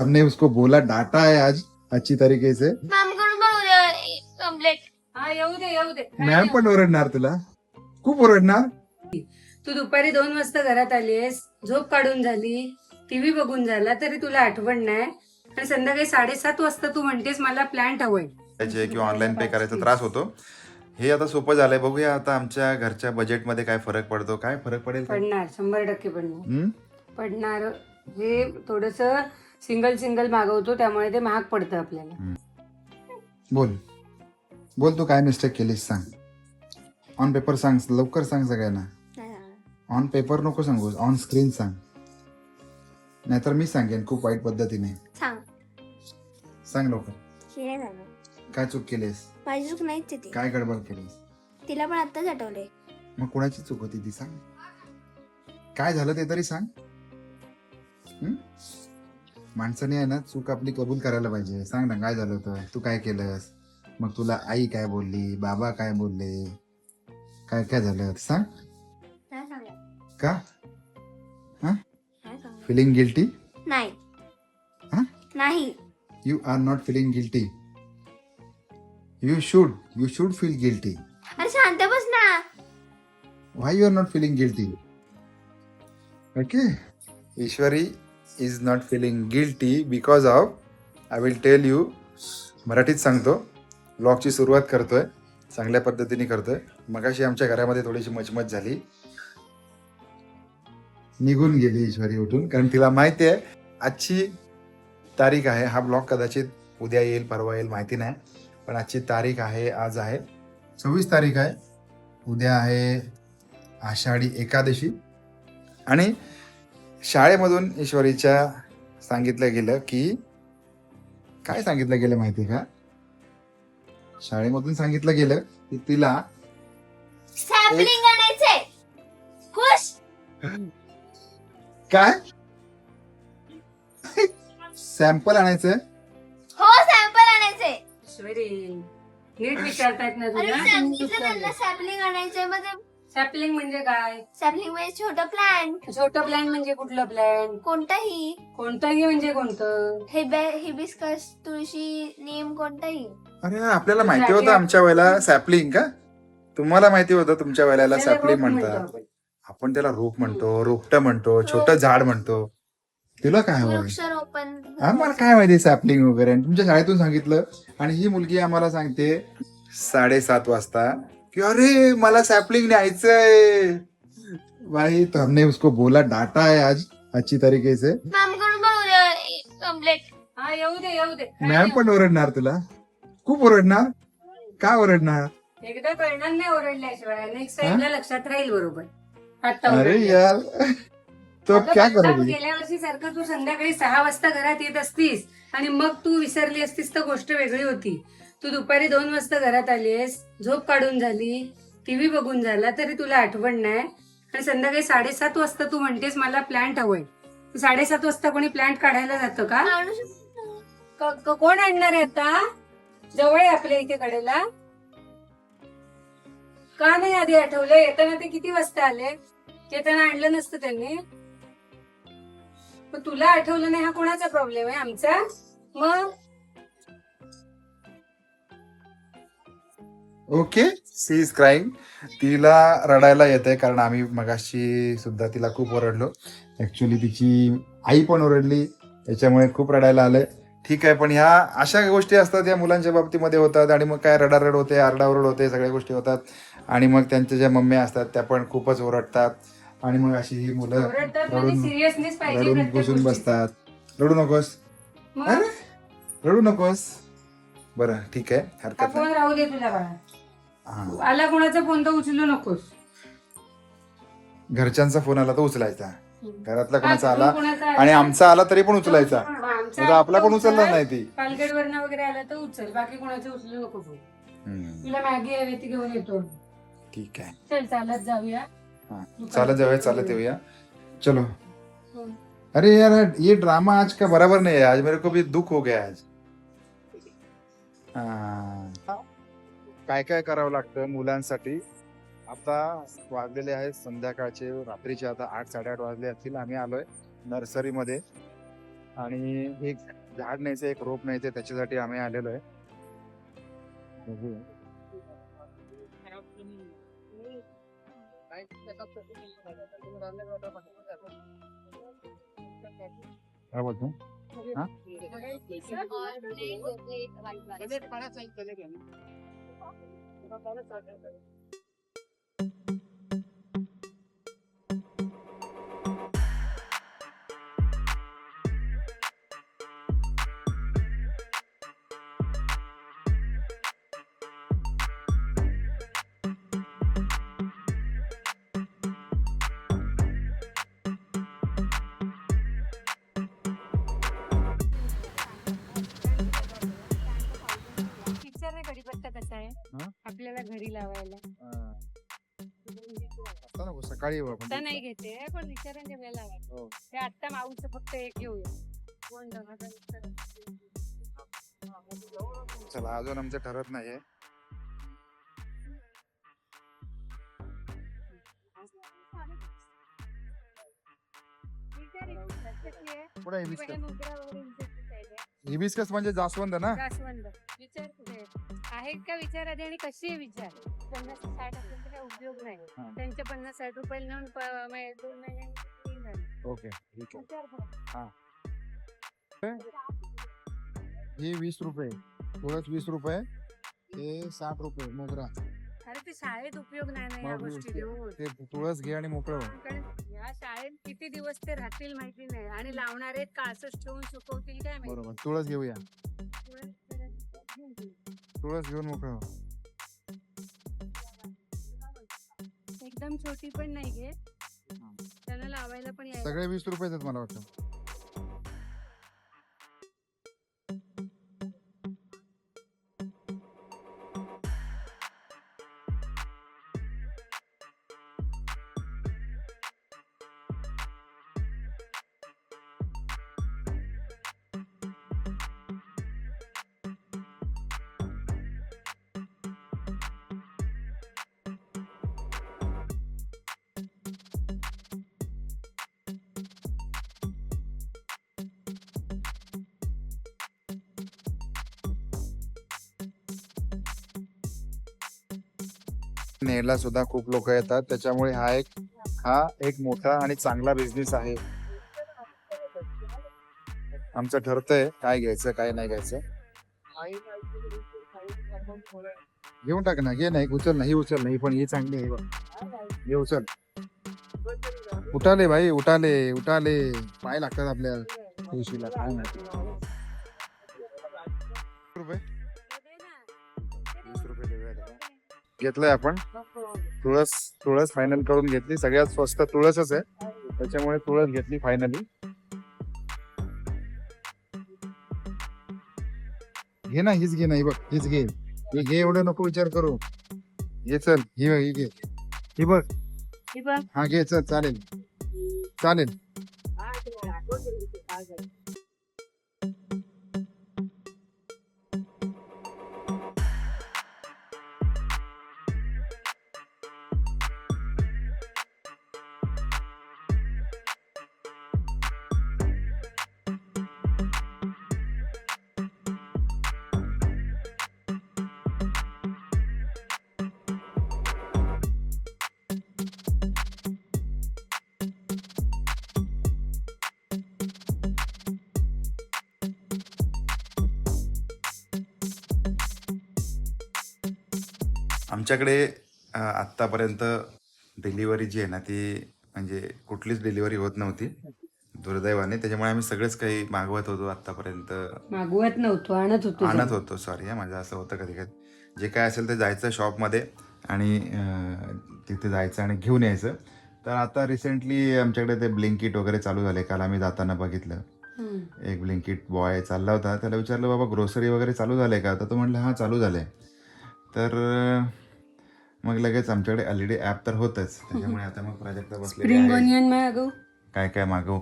हमने उसको बोला, डांटा है आज अच्छी तरीके से. मॅम कडून पण उद्या कंप्लेंट. हा येऊ दे मॅम पण ओरडणार तुला, खूप ओरडणार. तू दुपारी 2 वाजता घरात आलीस, झोप काढून झाली, टीव्ही बघून झाला तरी तुला आठवण नाही आणि संध्याकाळी 7:30 वाजता तू म्हणतेस मला प्लॅन्ट हवंय किंवा ऑनलाईन पे करायचा त्रास होतो. हे आता सोपं झालंय. बघूया आता आमच्या घरच्या बजेटमध्ये काय फरक पडतो. काय फरक पडेल का? पडणार 100% पडणार हम्म? पडणार. हे थोडस सिंगल मागवतो त्यामुळे ते महाग पडतं आपल्याला. बोल बोल, तू काय मिस्टेक केलीस सांग. ऑन पेपर सांग, लवकर सांग सगळ्यांना. ऑन पेपर नको सांगू, ऑन स्क्रीन सांग, नाहीतर मी सांगेन खूप वाईट पद्धतीने. सांग. सांग लवकर. हे नाही झालं. काय चूक केलीस, माझी चूक नाहीच आहे ती. काय गडबड केलीस. तिला पण आत्ताच आठवलंय. मग कोणाची चूक होती ती सांग. काय झालं ते तरी सांग. हं? माणसाने आहे ना चूक आपली कबूल करायला पाहिजे. सांग ना काय झालं होतं, तू काय केलंस, मग तुला आई काय बोलली, बाबा काय बोलले, काय काय झालं सांग. नाही सांगा. का नाही सांगा. Feeling guilty? नाही. हा? नाही. You are not feeling guilty. You should feel guilty. अरे शांत बस ना. Why you are not feeling guilty? Okay. Ishwari is not feeling guilty because of, I will tell you, मराठीत सांगतो. ब्लॉगची सुरुवात करतोय, चांगल्या पद्धतीने करतोय. मगाशी आमच्या घरामध्ये थोडीशी मचमच झाली, निघून गेली ईश्वरी उठून, कारण तिला माहिती आहे आजची तारीख आहे. हा ब्लॉग कदाचित उद्या येईल, परवा येईल, माहिती नाही, पण आजची तारीख आहे, आज आहे 26 तारीख आहे. उद्या आहे आषाढी एकादशी. आणि शाळेमधून ईश्वरीच्या सांगितलं गेलं की, काय सांगितलं गेलं माहिती का, शाळेमधून सांगितलं गेलं की तिला सॅम्पलिंग आणायचंय. खुश. काय सॅम्पल आणायचं. हो सॅम्पल आणायचंय. ईश्वरी नीट विचारतायत ना अरे तुला. सांगितलं त्यांना सॅम्पलिंग आणायचंय. मग सॅपलिंग म्हणजे काय? सॅम्पलिंग म्हणजे छोटं प्लांट. छोटं प्लॅन म्हणजे कुठलं प्लॅन? कोणताही. कोणतंही म्हणजे कोणतं? हिबिस्कस, तुळशी, नीम, कोणताही. अरे आपल्याला माहिती होतं आमच्या वेळेला सॅपलिंग का? तुम्हाला माहिती होतं तुमच्या वेळेला त्याला सॅपलिंग रोप म्हणतात. म्हणतो आपण. आपण त्याला रोप म्हणतो, रोपटं म्हणतो, छोटं झाड म्हणतो. तुला काय हवंय? वृक्षारोपण. आम्हाला काय माहिती सॅपलिंग वगैरे. आणि तुमच्या शाळेतून सांगितलं आणि ही मुलगी आम्हाला सांगते 7:30 वाजता कि अरे मला सॅपलिंग न्यायचंय. भाई तो हमने उसको बोला, डांटा है आज अच्छी तरीके से. मॅम कडून पण उद्या कंप्लेंट. हा येऊ दे मॅम पण ओरडणार तुला, खूप ओरडणार. का ओरडणार? एकदा कळणार नाही ओरडल्याशिवाय. नेक्स्ट टाइमला लक्षात राहील बरोबर. आता अरे ओरडली. यार तो अगं क्या बदनाम, करेगी. गेल्या वर्षी सारखं तू संध्याकाळी 6 वाजता घरात येत असतीस आणि मग तू विसरली असतीस तर गोष्ट वेगळी होती. तू दुपारी 2 वाजता घरात आलीस, झोप काढून झाली, टीव्ही बघून झाला तरी तुला आठवण नाही आणि संध्याकाळी 7:30 वाजता तू म्हणतेस मला प्लॅन्ट हवंय. 7:30 वाजता कोणी प्लॅन्ट काढायला जातं का? आणू शकतो. कोण आणणार आहे आता? जवळ आहे आपल्या इथे कडेला. का नाही आधी आठवलं? येताना ते किती वाजता आले? येताना आणलं नसतं त्यांनी. पण तुला आठवलं नाही हा कोणाचा प्रॉब्लेम आहे? आमचा. मग ओके, सी इज क्राईंग. तिला रडायला येते कारण आम्ही मगाशी सुद्धा तिला खूप ओरडलो. ऍक्च्युली तिची आई पण ओरडली, त्याच्यामुळे खूप रडायला आलंय. ठीक आहे, पण ह्या अशा गोष्टी असतात या मुलांच्या बाबतीमध्ये होतात. आणि मग काय रडारड होते, आरडाओरड होते, सगळ्या गोष्टी होतात. आणि मग त्यांच्या ज्या मम्म्या असतात त्या पण खूपच ओरडतात. आणि मग अशी ही मुलं ओरडतात म्हणजे रडून सिरियसनेस पाहिजे रडून प्रत्येक घुसून गोष्टीत. बसतात. रडू नकोस, मग अरे रडू नकोस. बरं ठीक आहे, हा हरकत फोन नाही. राहू दे तुला बाळा. हा. आला कोणाचा फोन तर उचलू नकोस. घरच्यांचा फोन आला तर उचलायचा, घरातला कोणाचा हा, आला कोणाचा आला? आणि आमचा आला तरी पण उचलायचा. हा, आमचा आता आपला आला पण तर उचलला उचल. नाही ती. पालघर वरनं वगैरे आला तर उचल, बाकी कोणाचं उचलू नको फोन. तुला मॅगी हवी ती घेऊन येतो. ठीक आहे, चल चालत जाऊया. हाँ चालत जाऊया, चालत येऊया. चलो. हो. अरे यार ये ड्रामा आज का बराबर नहीं है. आज मेरे को भी दुख हो गया आज. काय काय करावं लागतं मुलांसाठी. आता वाजलेले आहेत संध्याकाळचे, रात्रीचे आता 8-8:30 वाजले असतील. आम्ही आलोय नर्सरीमध्ये आणि एक झाड न्यायचं, एक रोप न्यायचं, त्याच्यासाठी आम्ही आलेलो आहे. बघूया. काय बोलतो? हा? पिक्चर रे कढीपत्ता कसा आहे हा? आपल्याला घरी लावायला. असतं ना, सकाळी येऊ आपण. आता नाही घेते पण विचारांच्या वेळेला लावायला. हो. ते आत्ता माऊचं फक्त एक घेऊया. कोण जमाचा विचार. चला, अजून आमचं ठरत नाहीये. कुठे हिबिस्कस म्हणजे जास्वंद ना? जास्वंद विचार कुठे आहे? आहेत का विचार आधी आणि कशी आहे विचार. 50-60 असेल तर काही उपयोग नाही. हा. त्यांचे 50-60 रुपये नेऊन 2 महिने ओके, ठीक आहे. विचार करा. हे 20 रुपये, तुळस 20 रुपये, हे 60 रुपये मोगरा. अरे ते शाळेत उपयोग नाही ना या मग गोष्टी देऊन. ते तुळस घे आणि मोकळं हो. कारण या शाळेत किती दिवस ते राहतील माहिती नाही आणि लावणारे का असंच ठेवून सुकवतील काय माहिती. बरोबर, तुळस घेऊया. तुळस घेऊन मोकळं हो. एकदम छोटी पण नाही घे, त्याला लावायला पण यायला. सगळे 20 रुपये आहेत मला वाटतं. नेरला सुद्धा खूप लोक येतात, त्याच्यामुळे हा एक मोठा आणि चांगला बिझनेस आहे. आमचं ठरतंय काय घ्यायचं काय नाही घ्यायचं. घेऊन टाक ना, घे नाही उचल नाही, उचल नाही, पण ही चांगली आहे बघ. हे उचल. उठाले भाई, उठाले पाय लागतात आपल्या तुळशीला. काय माहिती. रुपये 20 रुपये देऊया त्याला. घेतलंय आपण तुळस फायनल करून घेतली. सगळ्यात स्वस्त तुळसच आहे, त्याच्यामुळे तुळस घेतली फायनली. घे ना, हीच घे नाही बघ, हीच घे. हे घे, एवढं नको विचार करू. घे चल, ही घे, ही बघ. हा घे चल, चालेल. आमच्याकडे आत्तापर्यंत डिलिव्हरी जी आहे ना, ती म्हणजे कुठलीच डिलिव्हरी होत नव्हती दुर्दैवाने. त्याच्यामुळे आम्ही सगळेच काही मागवत होतो आत्तापर्यंत. मागवत नव्हतो, आणत होतो. सॉरी, माझं असं होतं कधी कधी. जे काय असेल ते जायचं शॉपमध्ये आणि तिथे जायचं आणि घेऊन यायचं. तर आता रिसेंटली आमच्याकडे ते ब्लिंकिट वगैरे चालू झाले. काल आम्ही जाताना बघितलं, एक ब्लिंकिट बॉय चालला होता. त्याला विचारलं, बाबा ग्रोसरी वगैरे चालू झाले का? तर तो म्हटलं हां चालू झाले. तर मग लगेच आमच्याकडे ऑलरेडी ॲप तर होतच, त्याच्यामुळे आता मग प्राजक्ता बसलेली स्प्रिंग आहे. ऑनियन मागव, काय मागवू.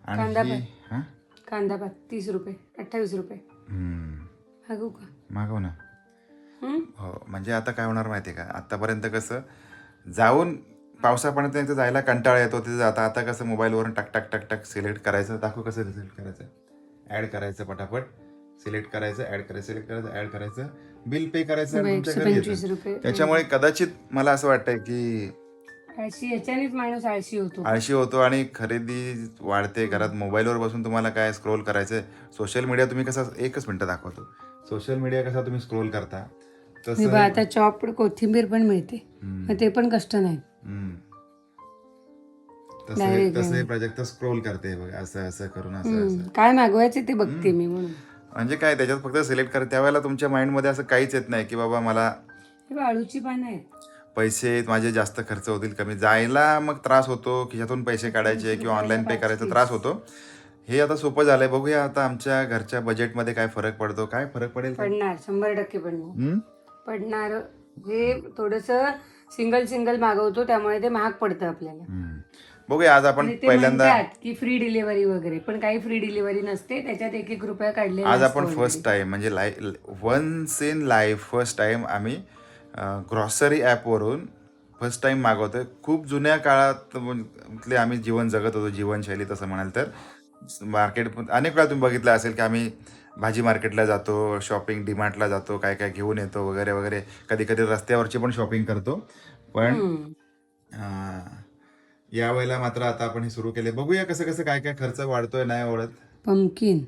आणि कांदा पात 30 रुपये, 28 रुपये मागवू का? मागव ना. हो, म्हणजे आता काय होणार माहिती आहे का, आतापर्यंत कसं जाऊन पावसा पाण्यात तिथे जायला कंटाळा येतो तिथे जाता. आता कसं मोबाईलवरून टक टक टक टक सिलेक्ट करायचं. दाखव कसं सिलेक्ट करायचं. ॲड करायचं पटापट. सिलेक्ट करायचं, ॲड करायचं, सिलेक्ट करायचं, ॲड करायचं, बिल पे करायचं आणि तुमच्या घरी 125 येतं. रुपये. त्याच्यामुळे कदाचित मला असं वाटतंय की आळशी, याच्यानेच माणूस आळशी होतो. आळशी होतो आणि खरेदी वाढते. घरात मोबाईलवर बसून तुम्हाला काय स्क्रोल करायचं. सोशल मीडिया तुम्ही कसा, एकच मिनटं दाखवतो, सोशल मीडिया कसा तुम्ही स्क्रोल करता मी बा आता चॉप कोथिंबीर पण मिळते, मग ते पण कष्ट नाही. तसे प्रोजेक्ट स्क्रोल करते बघ, असं असं करून असं असं. काय मागवायचे ते बघते मी म्हणून. म्हणजे काय त्याच्यात फक्त सिलेक्ट कर. त्यावेळेला तुमच्या माइंडमध्ये असं काहीच येत नाही की बाबा मला हे बघ, आळूची पानं आहेत. पैसे माझे जास्त खर्च होतील, कमी जायला मग त्रास होतो, खिशातून पैसे काढायचे किंवा ऑनलाईन पे करायचा त्रास होतो. हे आता सोपं झालंय. बघूया आता आमच्या घरच्या बजेटमध्ये काय फरक पडतो. काय फरक पडेल का? पडणार, 100% पडणार. हे थोडस सिंगल मागवतो त्यामुळे ते महाग पडतं आपल्याला. बघूया आज आपण आणि ते पहिल्यांदा म्हणतात की फ्री डिलिव्हरी वगैरे, पण काही फ्री डिलिव्हरी नसते. त्याच्यात 1-1 रुपया काढले. आज आपण फर्स्ट टाइम म्हणजे once in life first time आम्ही ग्रॉसरी ॲपवरून फर्स्ट टाइम मागवतोय. खूप जुन्या काळातले आम्ही जीवन जगत होतो, जीवनशैली तसं म्हणाल तर. मार्केट अनेक वेळा तुम्ही बघितलं असेल की आम्ही भाजी मार्केटला जातो, शॉपिंग डीमार्टला जातो, काय काय घेऊन येतो वगैरे वगैरे. कधी कधी रस्त्यावरची पण शॉपिंग करतो. पण यावेळेला मात्र आता आपण हे सुरू केले. बघूया कसं कसं काय काय खर्च वाढतोय नाही वाढत. पंपकिन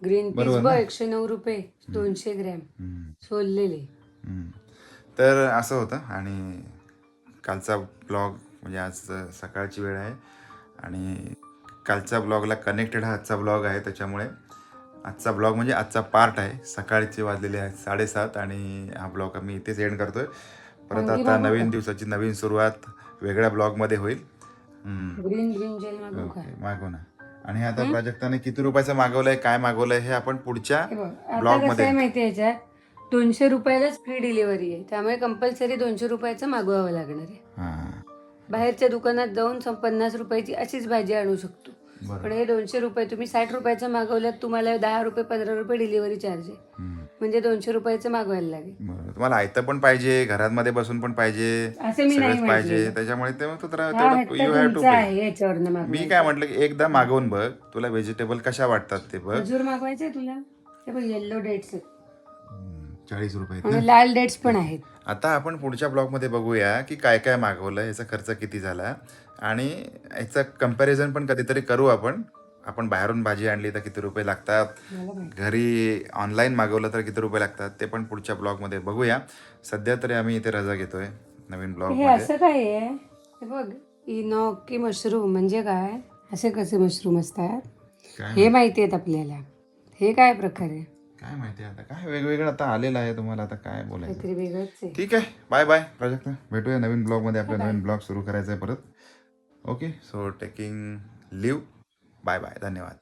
ग्रीन पीस बरोबर बघ, ना? 109 रुपये 200 ग्रॅम सोललेले. तर असं होतं. आणि कालचा ब्लॉग म्हणजे आज सकाळची वेळ आहे आणि कालच्या ब्लॉगला कनेक्टेड हा आजचा ब्लॉग आहे. त्याच्यामुळे आजचा ब्लॉग म्हणजे आजचा पार्ट आहे. सकाळचे वाजलेले आहेत 7:30 आणि हा ब्लॉग आम्ही इथेच एंड करतोय. परत आता नवीन दिवसाची नवीन सुरुवात वेगळ्या ब्लॉगमध्ये होईल. ग्रीन जेल मागवू का? मागव ना. आणि आता प्राजक्ताने किती रुपयाचं मागवलंय, काय मागवलंय हे आपण पुढच्या हे बघ, आता ब्लॉग कसं मध्ये. आहे माहिती आहे, याच्यात 200 रुपयालाच फ्री डिलिव्हरी आहे. त्यामुळे कंपल्सरी 200 रुपयाचं मागवावं लागणार आहे. बाहेरच्या दुकानात जाऊन 50 रुपयाची अशीच भाजी आणू शकतो. पण हे 200 रुपये तुम्ही 60 रुपयाचं मागवल्यात, तुम्हाला 10 रुपये 15 रुपये डिलिव्हरी चार्ज आहे. म्हणजे 200 रुपयाचं मागवायला लागेल. तुम्हाला आयतं पण पाहिजे, घरामध्ये बसून पण पाहिजे, असं मी नाही सगळंच पाहिजे. म्हटलेलं. त्याच्यामुळे ते मग हा हट्ट यू हॅव टू तुमचा पे. आहे याच्यावरनं मी मागवायचं. काय म्हटलं की एकदा मागवून बघ, तुला व्हेजिटेबल कशा वाटतात ते बघ. खजूर मागवायचंय तुला? हे बघ, येल्लो डेट्स आहेत 40 रुपये. आणि लाल डेट्स पण आहेत. आता आपण पुढच्या ब्लॉगमध्ये बघूया की काय काय मागवलं, याचा खर्च किती झाला आणि याचं कम्पॅरिझन पण कधीतरी करू आपण. आपण बाहेरून भाजी आणली तर किती रुपये लागतात, घरी ऑनलाईन मागवलं तर किती रुपये लागतात, ते पण पुढच्या ब्लॉगमध्ये बघूया. सध्या तरी आम्ही इथे रजा घेतोय नवीन हे ब्लॉगमध्ये. असं काय आहे? हे बघ, इनॉकी मशरूम म्हणजे काय? असे कसे मशरूम असतात काय हे माहिती आहेत आपल्याला. हे काय प्रकार आहे? काय माहिती आता काय वेगवेगळं आता आलेलं आहे, तुम्हाला आता काय बोलायचं. काहीतरी वेगळंच आहे. ठीक आहे, बाय बाय प्राजक्ता. भेटूया नवीन ब्लॉगमध्ये. आपला नवीन ब्लॉग सुरू करायचा आहे परत. Okay, so taking leave. Bye bye, धन्यवाद.